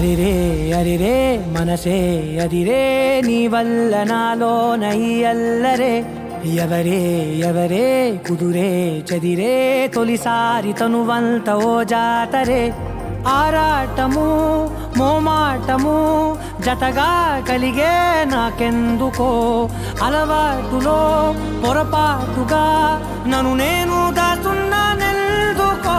అరిరే అరిరే మనసే అరిరే నీ వల్ల నాలోన ఈ అల్లరే ఎవరే ఎవరే కుదురే చదిరే తొలిసారి తనువంత ఓ జాతరే ఆరాటము మోమాటము జతగా కలిగే నాకెందుకో అలవాటులో పొరపాటుగా నన్ను నేను దాస్తున్నానెందుకో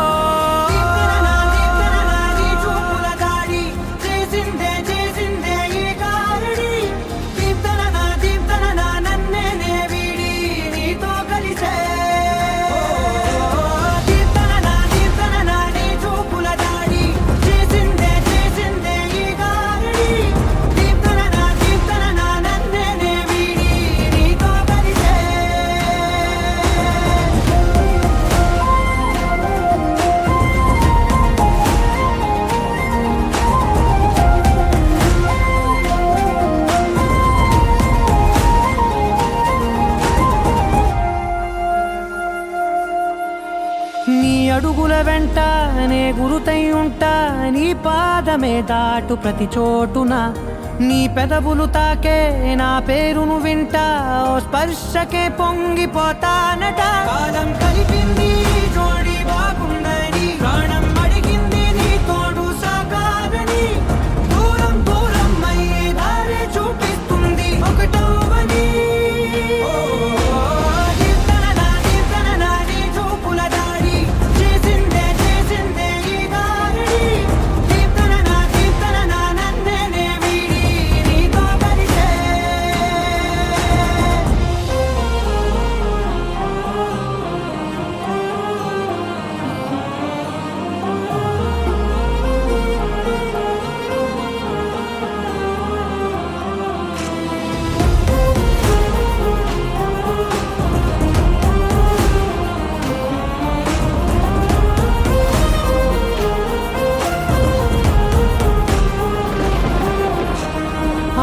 నీ అడుగుల వెంట నే గురుతై ఉంటా నీ పాదమే దాటు ప్రతి చోటున నీ పెదవులు తాకే నా పేరును వింటా ఓ స్పర్శకే పొంగిపోతానట కాలం కలిపింది జోడి బాగుందని ప్రాణం అడిగింది నీ తోడు సాగాలని దూరం దూరం అయ్యే దారి చూపిస్తుంది ఒకటవని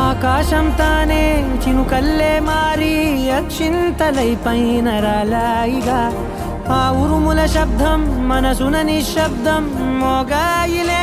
ఆకాశం తానే చినుకల్లే మారి అక్షింతలై పైన రాలాయిగా ఆ ఉరుముల శబ్దం మనసున నిశ్శబ్దం మోగాయిలే